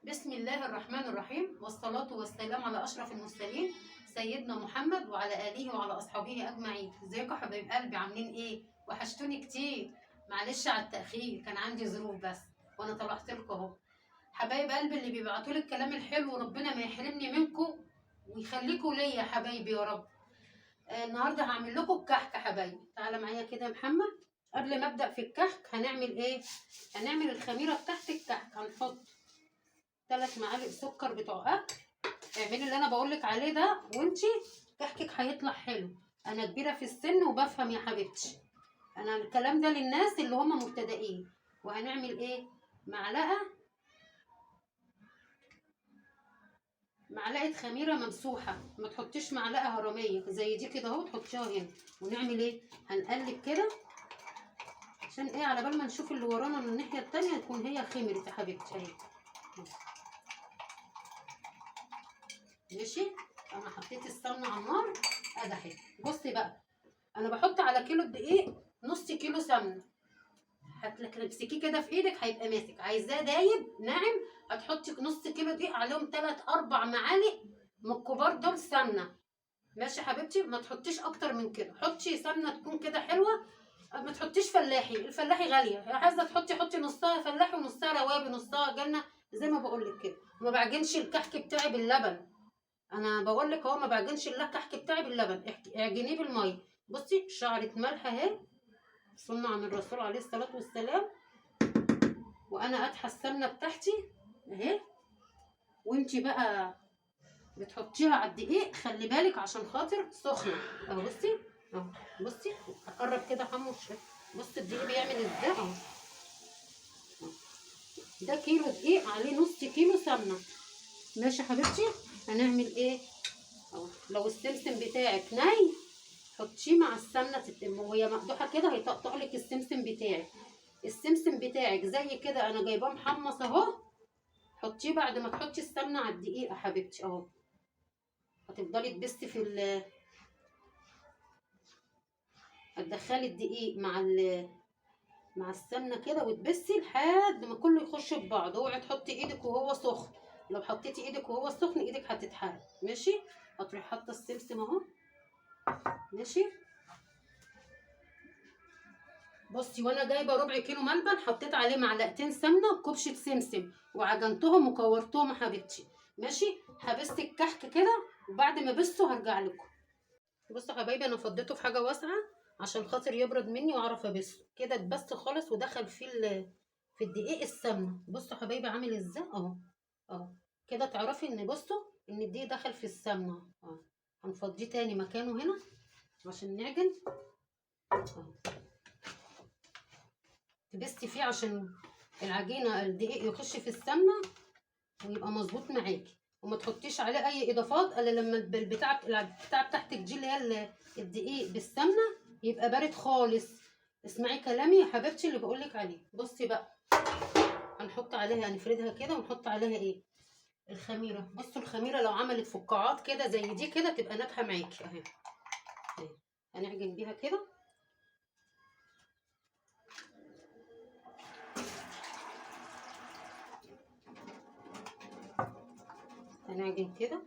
بسم الله الرحمن الرحيم، والصلاة والسلام على أشرف المرسلين سيدنا محمد وعلى آله وعلى أصحابه أجمعين. ازيكم يا حبايب قلبي، عاملين إيه؟ وحشتوني كتير. معلش على التأخير، كان عندي ظروف بس وأنا طلعت لكم أهو. حبايب قلبي اللي بيبعتوا لي الكلام الحلو، ربنا ما يحرمني منكم ويخليكم ليا يا حبايبي يا رب. النهارده هعمل لكم الكحك يا حبايبي. تعالى معايا كده يا محمد. قبل ما أبدأ في الكحك هنعمل إيه؟ هنعمل الخميرة بتاعت الكحك. هنحط 3 معالق سكر بتوع اكل. اعملي اللي انا بقولك عليه ده وانتي كحكك هيطلع حلو. انا كبيره في السن وبفهم يا حبيبتي، انا الكلام ده للناس اللي هم مبتدئين. وهنعمل ايه؟ معلقه خميره ممسوحه، ما تحطيش معلقه هرميه زي دي كده اهو، تحطيها هنا. ونعمل ايه؟ هنقلب كده عشان ايه؟ على بال ما نشوف اللي ورانا من الناحيه التانيه تكون هي خمرت يا حبيبتي اهي. ماشي. انا حطيت السمنه على النار اهي. بصي بقى، انا بحط على كيلو الدقيق نص كيلو سمنه. هتمسكيه كده في ايدك هيبقى ماسك. عايزاه دايب ناعم، هتحطي نص كيلو دقيق عليهم 3-4 معالق من الكبار دول سمنه. ماشي حبيبتي، ما تحطيش اكتر من كده. حطي سمنه تكون كده حلوه، ما تحطيش فلاحي، الفلاحي غاليه. عايزه حطي نصها فلاحي ونصها روابي نصها جنه، زي ما بقول لك كده. وما بعجنش الكحك بتاعي باللبن، انا بقول لك اهو، ما بعجنش الكحك بتاعي باللبن، اعجنيه بالميه. بصي شعره ملح اهي، سنه عن الرسول عليه الصلاه والسلام. وانا قادحه السمنه بتاعتي اهي. وانتي بقى بتحطيها على الدقيق، خلي بالك عشان خاطر سخنه اهو. بصي اهو، بصي اقرب كده حمو. بصي الدقيق بيعمل ازاي اهو. ده كيلو دقيق عليه نص كيلو سمنه. ماشي حبيبتي. هنعمل ايه اهو؟ لو السمسم بتاعك ني حطيه مع السمنه تتم، وهي مقدوحه كده هيطقطق لك السمسم بتاعك. السمسم بتاعك زي كده انا جايباه محمص اهو، حطيه بعد ما تحطي السمنه على الدقيق يا حبيبتي اهو. هتفضلي تبسي هتدخلي الدقيق مع السمنه كده وتبسي لحد ما كله يخش في بعض. اوعي تحطي ايدك وهو سخن، لو حطيتي ايدك وهو سخن ايدك هتتحرق. ماشي. هتروحي حاطه السمسم اهو. ماشي. بصي، وانا جايبه ربع كيلو ملبن حطيت عليه معلقتين سمنه وكبشه سمسم وعجنتهم وكورتهم يا حبيبتي. ماشي. هبست الكحك كده وبعد ما بسته هرجع لكم. بصوا يا حبايبي، انا فضيته في حاجه واسعه عشان خاطر يبرد مني واعرف ابسه كده. اتبست خالص ودخل في الدقيق السمنه. بصوا يا حبايبي عامل ازاي اهو. اهو كده تعرفي ان، بصوا، ان الدقيق دخل في السمنه اهو. هنفضيه تاني مكانه هنا عشان نعجن اهو. تبستي فيه عشان العجينه الدقيق يخش في السمنه ويبقى مظبوط معاكي. وما تحطيش عليه اي اضافات الا لما البتاع بتاعتك دي اللي هي الدقيق بالسمنه يبقى بارد خالص. اسمعي كلامي يا حبيبتي اللي بقولك عليه. بصي بقى، هنحط عليها، هنفردها كده ونحط عليها ايه؟ الخميره. بصوا الخميره لو عملت فقاعات كده زي دي كده تبقى ناجحه معاكي اهي. هنعجن بيها كده. هنعجن كده.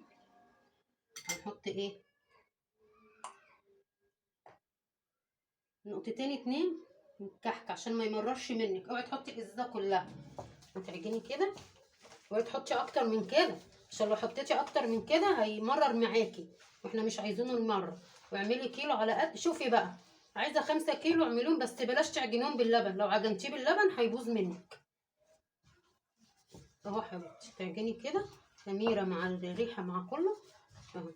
هنحط ايه؟ نقطتين 2 من الكحك عشان ما يمررش منك. اوعي تحطي الازازه كلها، هتعجني كده. اوعي تحطي اكتر من كده عشان لو حطيتي اكتر من كده هيمرر معاكي واحنا مش عايزينه يمرر. واعملي كيلو على قد، شوفي بقى، عايزه 5 كيلو اعمليهم، بس بلاش تعجنيهم باللبن، لو عجنتيه باللبن هيبوظ منك اهو. حبيبتي تعجني كده خميره مع الريحه مع كله اهو.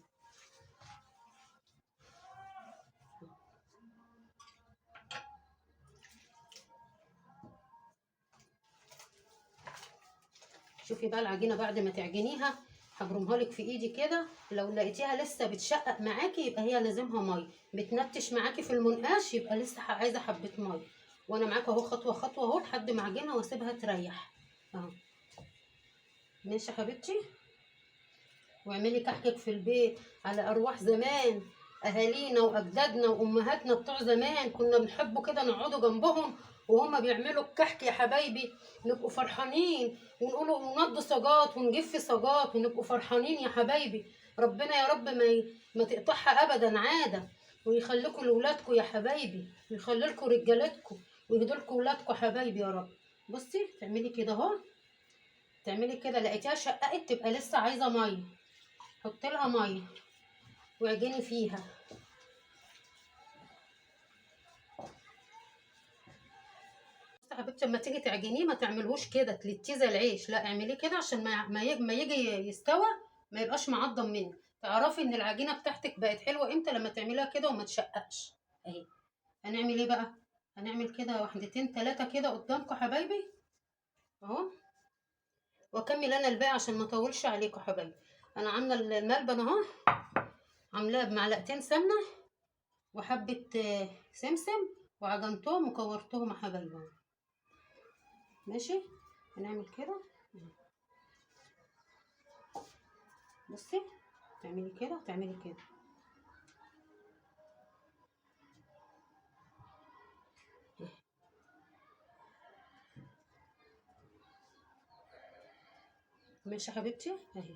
شوفي بقى العجينه بعد ما تعجنيها هبرمها لك في ايدي كده. لو لقيتيها لسه بتشقق معاكي يبقى هي لازمها ميه، بتنتش معاكي في المنقاش يبقى لسه عايزه حبه ميه. وانا معاكي اهو خطوه خطوه اهو لحد ما اعجنها واسيبها تريح اهو. ماشي يا حبيبتي. واعملي كحكك في البيت على ارواح زمان. اهالينا واجدادنا وامهاتنا بتوع زمان كنا بنحبوا كده نقعدوا جنبهم وهما بيعملوا الكحك يا حبايبي نبقوا فرحانين، ونقولوا ونضوا صاجات ونجف صاجات ونبقوا فرحانين يا حبايبي. ربنا يا رب ما تقطعها ابدا عاده، ويخليكم لاولادكم يا حبايبي، ويخلي لكم رجالتكم، ويهدوا لكم ولادكم يا حبايبي يا رب. بصي تعملي كده اهو، تعملي كده لقيتيها شققت تبقى لسه عايزه ميه، حطي لها ميه واعجني فيها. بصي يا حبيبتي لما تيجي تعجنيه ما تعملهوش كده تلتيه زي العيش، لا اعمليه كده عشان ما يجي يستوى ما يبقاش معضم منك. تعرفي ان العجينه بتاعتك بقت حلوه امتى؟ لما تعمليها كده وما تشققش اهي. هنعمل ايه بقى؟ هنعمل كده واحدتين تلاتة كده قدامكم حبايبي اهو، واكمل انا الباقي عشان ما اطولش عليكم حبايبي. انا عامله الملبن اهو، عاملاه بمعلقتين سمنه وحبه سمسم، وعجنتهم وكورتهم يا حبايبي. ماشي هنعمل كده. بصي تعملي كده وتعملي كده. ماشي يا حبيبتي اهي،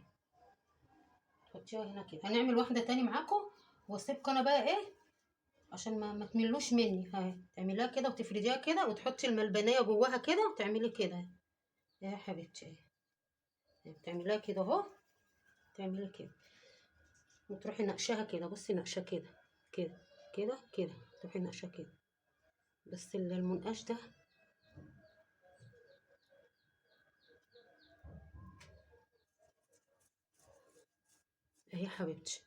تحطيها هنا كده. هنعمل واحده تاني معاكم واسيبكم انا بقى ايه عشان ما تملوش مني اهي. تعمليها كده وتفرديها كده وتحطي الملبنيه جواها كده وتعملي كده يا حبيبتي اهي. بتعمليها كده اهو، تعملي كده وتروحي نقشاها كده. بصي نقشه كده كده كده كده، تروحي نقشاها كده. بس المنقاش ده اهي يا حبيبتي.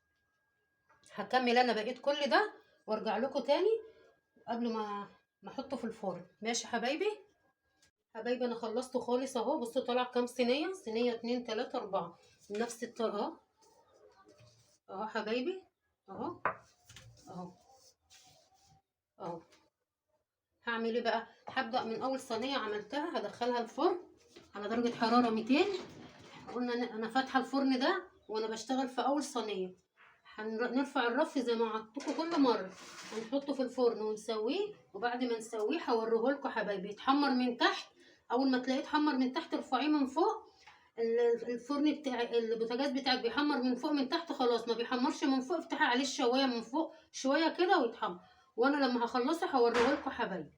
هكمل انا بقيت كل ده وارجع لكم تاني قبل ما احطه في الفرن. ماشي حبايبي. حبايبي انا خلصته خالص اهو. بصوا طلع كام صينيه، صينيه 2 3 4 نفس الطريقه اهو. اهو حبايبي اهو اهو اهو. هعمل ايه بقى؟ هبدا من اول صينيه عملتها هدخلها الفرن على درجه حراره 200. قلنا انا فاتحه الفرن ده وانا بشتغل في اول صينيه. هنرفع الرف زي ما عدتكم كل مره، هنحطه في الفرن ونسويه، وبعد ما نسويه هوريه لكم حبايبي يتحمر من تحت. اول ما تلاقيه اتحمر من تحت ارفعيه من فوق. الفرن بتاع البوتاجاز بتاعك بيحمر من فوق من تحت خلاص، ما بيحمرش من فوق افتحي عليه الشوايه من فوق شويه كده ويتحمر. وانا لما هخلصه هوريه لكم حبايبي.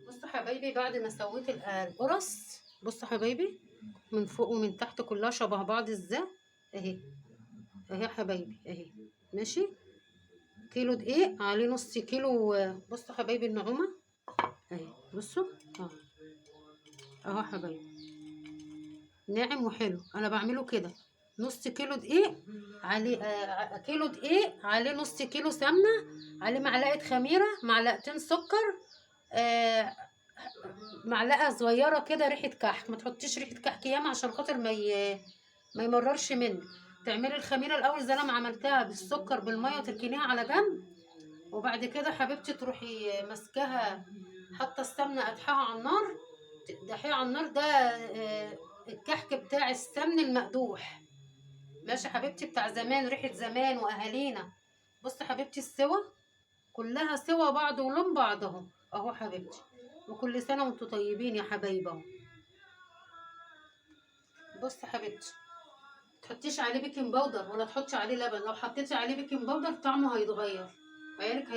بصوا حبايبي بعد ما سويت القرص، بصوا حبايبي من فوق ومن تحت كلها شبه بعض ازاي اهي. اهي يا حبايبي اهي. ماشي. كيلو دقيق عليه نص كيلو. بصوا حبايبي النعومه اهي. بصوا اهو اهو حبايبي ناعم وحلو. انا بعمله كده نص كيلو دقيق عليه كيلو دقيق عليه نص كيلو سمنه، عليه معلقه خميره، معلقتين سكر، آه معلقه صغيره كده ريحه كحك. ما تحطيش ريحه كحك ياما عشان خاطر ما يمررش منك. تعملي الخميره الاول زي ما عملتها بالسكر بالميه وتركنيها على جنب، وبعد كده حبيبتي تروحي ماسكاها حاطه السمنه قدحها على النار، تقدحيها على النار. ده الكحك بتاع السمن المقدوح. ماشي حبيبتي بتاع زمان، ريحه زمان واهالينا. بصي حبيبتي السوا كلها سوا بعض ولون بعض اهو. اهو حبيبتي وكل سنه وانتم طيبين يا حبايبي اهو. بصي حبيبتي تحطيش عليه بيكنج باودر ولا تحطي عليه لبن. لو حطيتي عليه بيكنج باودر طعمه هيتغير. عيالك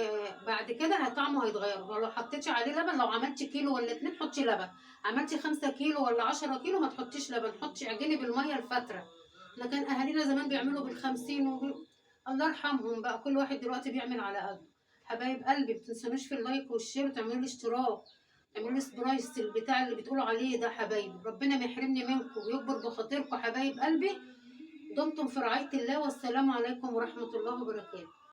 بعد كده طعمه هيتغير. ولو حطيتي عليه لبن، لو عملتي كيلو ولا 2 حطي لبن، عملتي 5 كيلو ولا 10 كيلو ما تحطيش لبن، حطي عجيني بالميه الفتره. احنا كان اهالينا زمان بيعملوا بال50 الله يرحمهم بقى، كل واحد دلوقتي بيعمل على قده. حبايب قلبي متنسونوش في اللايك والشير وتعملوا لي اشتراك، اعملوا لي سبرايس البتاع اللي بتقولوا عليه ده حبايبي. ربنا ما يحرمني منكم ويكبر بخاطركم حبايب قلبي. دمتم في رعاية الله، والسلام عليكم ورحمة الله وبركاته.